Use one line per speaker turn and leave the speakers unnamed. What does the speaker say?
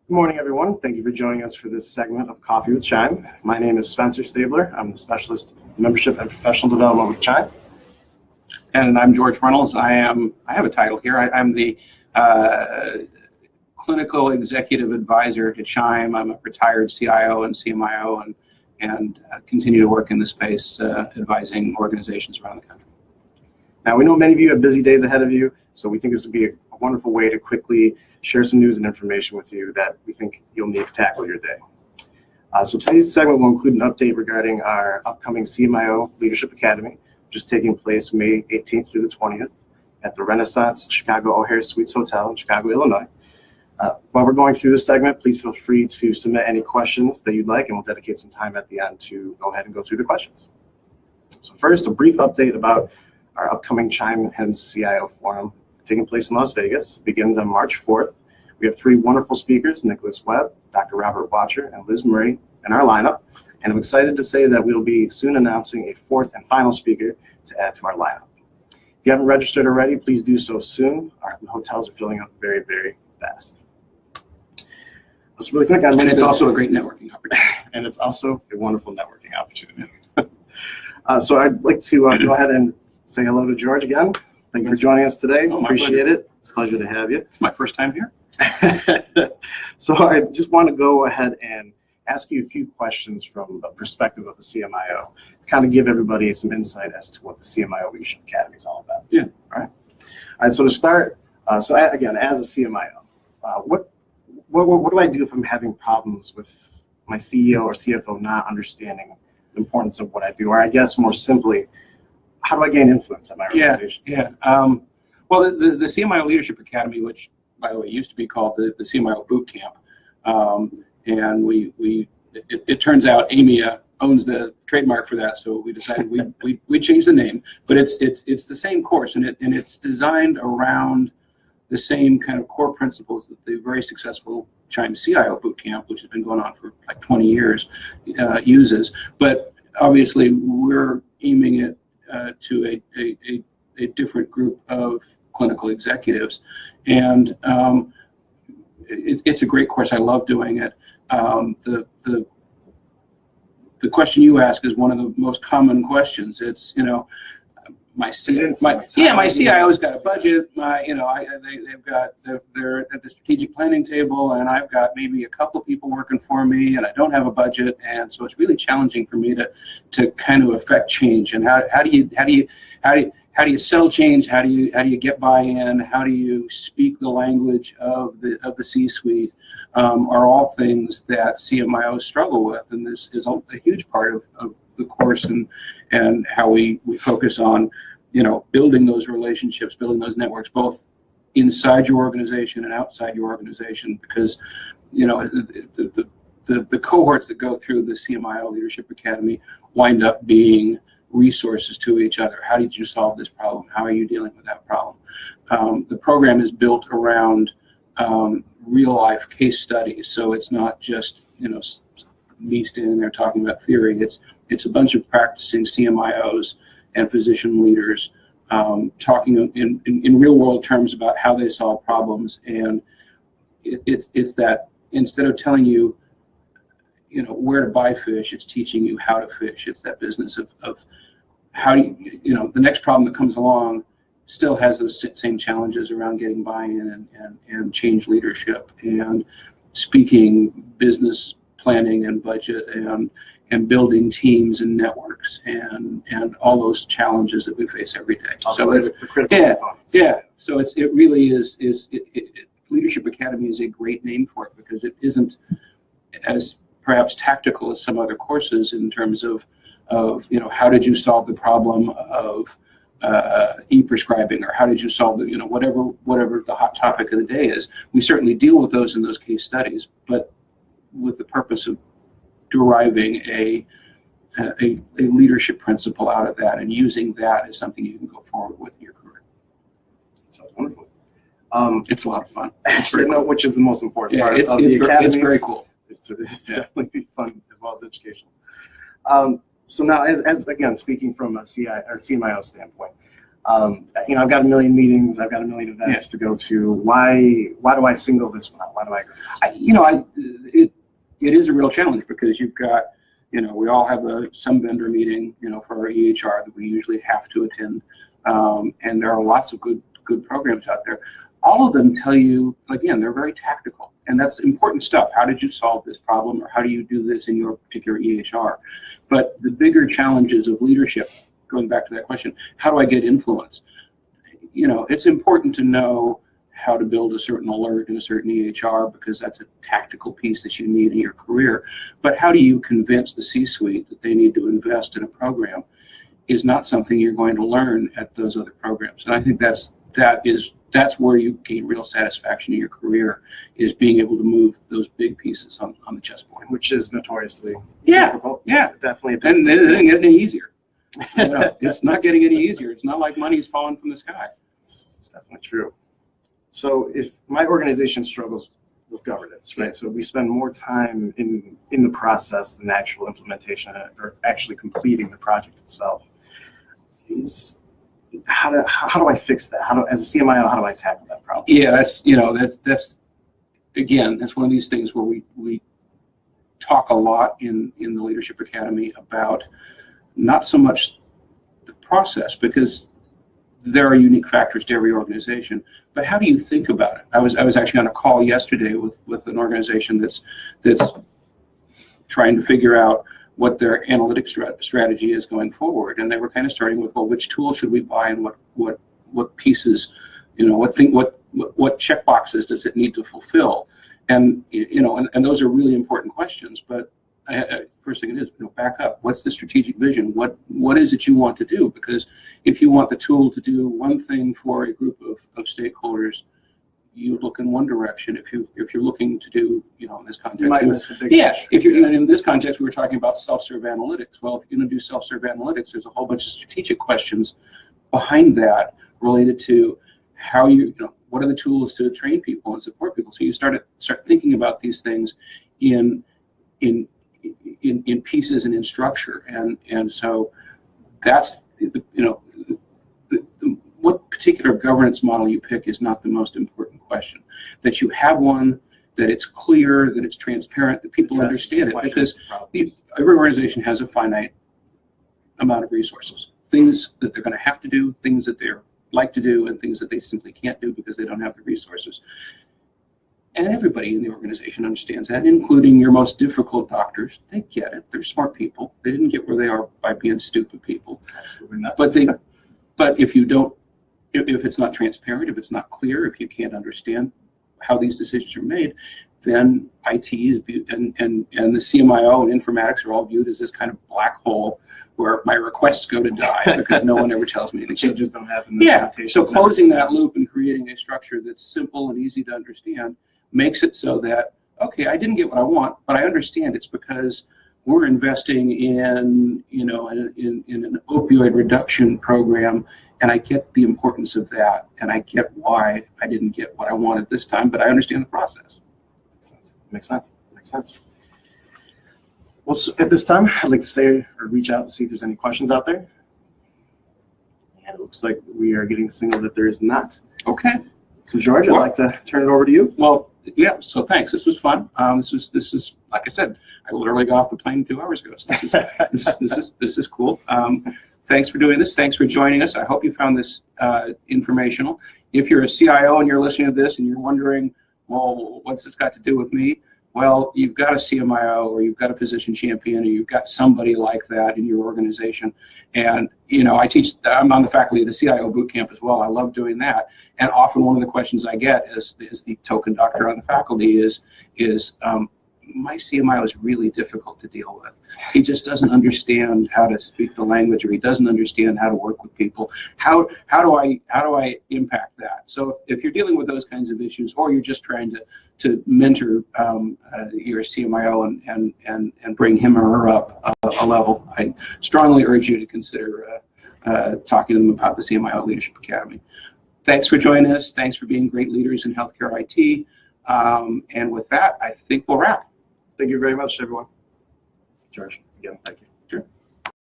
Good morning, everyone. Thank you for joining us for this segment of Coffee with CHIME. My name is Spencer Stabler. I'm the Specialist in Membership and Professional Development with CHIME.
And I'm George Reynolds. I have a title here. I'm the Clinical Executive Advisor to CHIME. I'm a retired CIO and CMIO and continue to work in the space advising organizations around the country.
Now, we know many of you have busy days ahead of you, so we think this would be a wonderful way to quickly share some news and information with you that we think you'll need to tackle your day. So today's segment will include an update regarding our upcoming CMIO Leadership Academy, which is taking place May 18th through the 20th at the Renaissance Chicago O'Hare Suites Hotel in Chicago, Illinois. While we're going through this segment, please feel free to submit any questions that you'd like, and we'll dedicate some time at the end to go ahead and go through the questions. So first, a brief update about our upcoming CHIME Hens CIO Forum taking place in Las Vegas. It begins on March 4th. We have three wonderful speakers, Nicholas Webb, Dr. Robert Watcher, and Liz Murray in our lineup. And I'm excited to say that we'll be soon announcing a fourth and final speaker to add to our lineup. If you haven't registered already, please do so soon. Our hotels are filling up very, very fast. Let's really quick.
And it's also a great networking opportunity.
And it's also a wonderful networking opportunity. So I'd like to go ahead and say hello to George again. Thank you for joining us today. Appreciate it. It's a pleasure to have you.
It's my first time here.
So I just want to go ahead and ask you a few questions from the perspective of the CMIO to kind of give everybody some insight as to what the CMIO Leadership Academy is all about.
Yeah.
All right. So to start, again, as a CMIO, what do I do if I'm having problems with my CEO or CFO not understanding the importance of what I do? Or I guess more simply, how do I gain influence at my organization?
Well, the CMIO Leadership Academy, which, by the way, used to be called the CMIO Boot Camp, and it turns out Amy owns the trademark for that, so we decided we changed the name, but it's the same course, and it's designed around the same kind of core principles that the very successful CHIME CIO Boot Camp, which has been going on for like 20 years, uses. But obviously, we're aiming it to a different group of clinical executives, and it's a great course. I love doing it. The question you ask is one of the most common questions. It's, my CIO's got a budget. They're at the strategic planning table, and I've got maybe a couple of people working for me, and I don't have a budget, and so it's really challenging for me to kind of affect change. And how do you sell change? How do you get buy-in? How do you speak the language of the C-suite? Are all things that CMIOs struggle with, and this is a huge part of the course and how we focus on, building those relationships, building those networks, both inside your organization and outside your organization, because, the cohorts that go through the CMIO Leadership Academy wind up being resources to each other. How did you solve this problem? How are you dealing with that problem? The program is built around real life case studies, so it's not just me standing there talking about theory. It's a bunch of practicing CMIOs and physician leaders talking in real world terms about how they solve problems. And it's that instead of telling you where to buy fish, it's teaching you how to fish. It's that business of how do you the next problem that comes along still has those same challenges around getting buy-in and change leadership and speaking business planning and budget and building teams and networks and all those challenges that we face every day. So it's the critical So it really is. Leadership Academy is a great name for it because it isn't as perhaps tactical as some other courses in terms of how did you solve the problem of e-prescribing, or how did you solve the whatever the hot topic of the day is. We certainly deal with those in those case studies, but with the purpose of deriving a leadership principle out of that and using that as something you can go forward with in your career.
Sounds wonderful.
It's a lot of fun.
Which is the most important part of
the
academy.
It's very cool.
It's definitely be fun as well as educational. So now, as again, speaking from a CMIO standpoint, You know, I've got a million meetings, I've got a million events to go to. Why do I single this one out? Why do I go this one?
It is a real challenge because you've got, you know, we all have some vendor meeting, you know, for our EHR that we usually have to attend, and there are lots of good programs out there. All of them tell you, again, they're very tactical, and that's important stuff. How did you solve this problem, or how do you do this in your particular EHR? But the bigger challenges of leadership, going back to that question, how do I get influence? You know, it's important to know how to build a certain alert in a certain EHR because that's a tactical piece that you need in your career. But how do you convince the C-suite that they need to invest in a program is not something you're going to learn at those other programs. And I think that's where you gain real satisfaction in your career, is being able to move those big pieces on the chessboard.
Which is notoriously difficult.
Yeah,
definitely.
And it didn't get any easier. You know, it's not getting any easier. It's not like money's falling from the sky.
It's definitely true. So if my organization struggles with governance, right? So we spend more time in the process than actual implementation or actually completing the project itself. How do I fix that? As a CMIO, how do I tackle that problem?
Yeah, that's again, that's one of these things where we talk a lot in the Leadership Academy about not so much the process, because there are unique factors to every organization, but how do you think about it? I was actually on a call yesterday with an organization that's trying to figure out what their analytics strategy is going forward, and they were kind of starting with, well, which tool should we buy, and what pieces, you know, what check boxes does it need to fulfill, and you know, and those are really important questions. But first thing it is, you know, back up. What's the strategic vision? What is it you want to do? Because if you want the tool to do one thing for a group of stakeholders, you look in one direction. If you're looking to do, you know, in this context,
you might miss the big
picture. If you're in this context, we were talking about self-serve analytics. Well, if you're going to do self-serve analytics, there's a whole bunch of strategic questions behind that related to how you know, what are the tools to train people and support people. So you start thinking about these things in pieces and in structure, and so that's, you know, what particular governance model you pick is not the most important question. That you have one, that it's clear, that it's transparent, that people understand it, because every organization has a finite amount of resources, things that they're going to have to do, things that they're like to do, and things that they simply can't do because they don't have the resources. And everybody in the organization understands that, including your most difficult doctors. They get it. They're smart people. They didn't get where they are by being stupid people.
Absolutely not.
But if you don't, if it's not transparent, if it's not clear, if you can't understand how these decisions are made, then IT is viewed, and the CMIO and informatics are all viewed as this kind of black hole where my requests go to die because no one ever tells me anything.
Changes don't happen.
Yeah. So closing that loop and creating a structure that's simple and easy to understand makes it so that, okay, I didn't get what I want, but I understand it's because we're investing in, you know, in an opioid reduction program, and I get the importance of that, and I get why I didn't get what I wanted this time, but I understand the process.
Makes sense. Well, so at this time, I'd like to say or reach out and see if there's any questions out there. And it looks like we are getting signaled that there is not.
Okay.
So George, I'd like to turn it over to you.
Well, yeah. So thanks. This was fun. This is like I said, I literally got off the plane 2 hours ago. So this is cool. Thanks for doing this. Thanks for joining us. I hope you found this informational. If you're a CIO and you're listening to this and you're wondering, well, what's this got to do with me? Well, you've got a CMIO, or you've got a physician champion, or you've got somebody like that in your organization. And, you know, I'm on the faculty of the CIO boot camp as well. I love doing that. And often one of the questions I get is the token doctor on the faculty is my CMIO is really difficult to deal with. He just doesn't understand how to speak the language, or he doesn't understand how to work with people. How do I impact that? So if you're dealing with those kinds of issues, or you're just trying to mentor your CMIO and bring him or her up a level, I strongly urge you to consider talking to them about the CMIO Leadership Academy. Thanks for joining us. Thanks for being great leaders in healthcare IT. And with that, I think we'll wrap.
Thank you very much, everyone. George, again, thank you.
Sure.